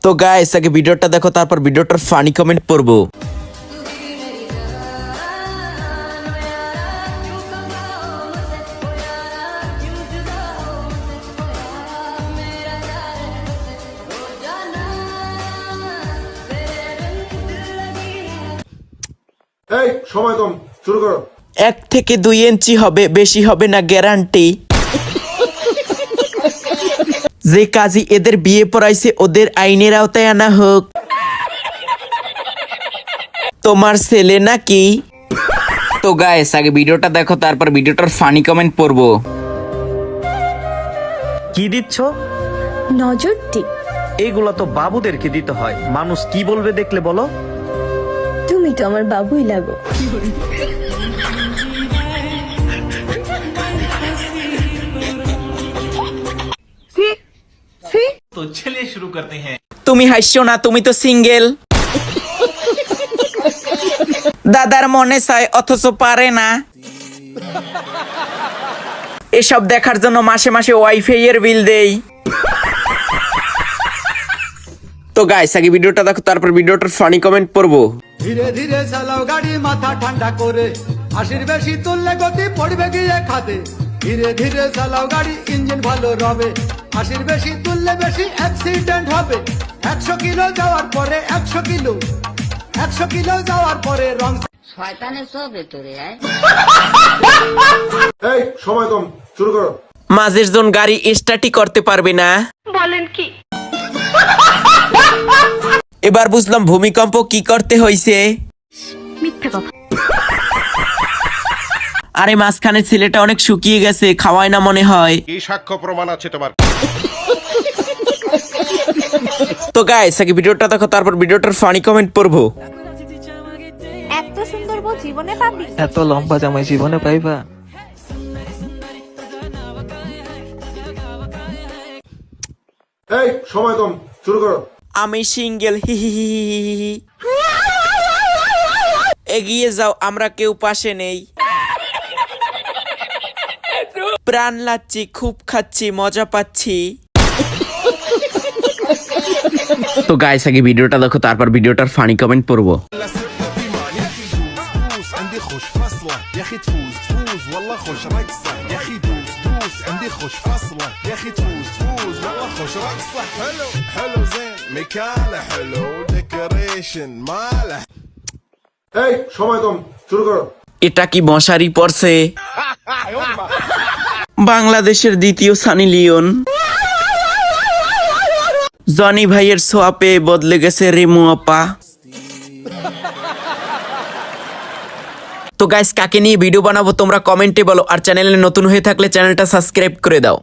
তো গাইস আগে ভিডিওটা দেখো, তারপর ভিডিওটার ফানি কমেন্ট পড়বো। এই সময় কম, শুরু করো। 1 থেকে 2 ইঞ্চি হবে, বেশি হবে না গ্যারান্টি। যে কাজী এদের বিয়ে পড়াইছে ওদের আইনের আওতায় আনা হোক। তোমার ছেলে নাকি? তো গাইস আগে ভিডিওটা দেখো, তারপর ভিডিওটার ফানি কমেন্ট পড়বো। কি দিচ্ছ? নজর টিপ। এগুলো তো বাবুদেরকে দিতে হয়, মানুষ কি বলবে দেখলে বলো। তুমি তো আমার বাবুই লাগো। तो चलिए शुरू करते हैं। তুমি হাসছো না, তুমি তো সিঙ্গেল। দাদার মনে চায় অথচ পারে না। এসব দেখার জন্য মাসে মাসে ওয়াইফাই এর বিল দেই। তো গাইস আগে ভিডিওটা দেখো, তারপর ভিডিওটার ফানি কমেন্ট পড়বো। ধীরে ধীরে চালাও গাড়ি, মাথা ঠান্ডা করে, আশির বেশি তুললে গতি পড়বে গিয়ে খাদে। ধীরে ধীরে চালাও গাড়ি, ইঞ্জিন ভালো রবে, আশির বেশি তুললে বেশি অ্যাক্সিডেন্ট হবে। 100 কিলো যাওয়ার পরে 100 কিলো যাওয়ার পরে রং। শয়তানের সব ভেতরে আয়। এই সময় কম, শুরু করো। মাঝের জন গাড়ি স্টার্টই করতে পারবে না। বলেন কি? এবার বুঝলাম ভূমিকম্প কি করতে হইছে। মিথ্যে কথা। আরে মাঝখানে ছেলেটা অনেক শুকিয়ে গেছে, খাওয়ায় না মনে হয়। কি সাক্ষ্য প্রমাণ আছে তোমার? তো গাইস আগে ভিডিওটা দেখো, তারপর ভিডিওটার ফানি কমেন্ট পড়বো। এত সুন্দর বউ জীবনে পাবি? এত লম্বা জামাই জীবনে পাইবা? এই সময় কম, শুরু করো। আমি সিঙ্গেল, হি হি হি হি হি হি। এগিয়ে যাও, আমরা কেউ পাশে নেই। প্রাণ লাচ্ছি, খুব খাচ্ছি, মজা পাচ্ছি। তো গাইস আগে ভিডিওটা দেখো, তারপর ভিডিওটার ফানি কমেন্ট পড়বো। عندي خوش فصلة يا اخي تفوز والله خوش رقصة يا اخي دوس عندي خوش فصلة يا اخي تفوز والله خوش رقصة حلو زين مكانه حلو ديكوريشن ماله। এই সময় কম, শুরু করো। এটা কি মশারি পড়ছে? বাংলাদেশের দ্বিতীয় সানি লিওন। জনি ভাইয়ের সোয়াপে বদলে গেছে রেমু আপা। তো গাইস কাকে নিয়ে ভিডিও বানাবো তোমরা কমেন্টে বলো, আর চ্যানেলে নতুন হয়ে থাকলে চ্যানেলটা সাবস্ক্রাইব করে দাও।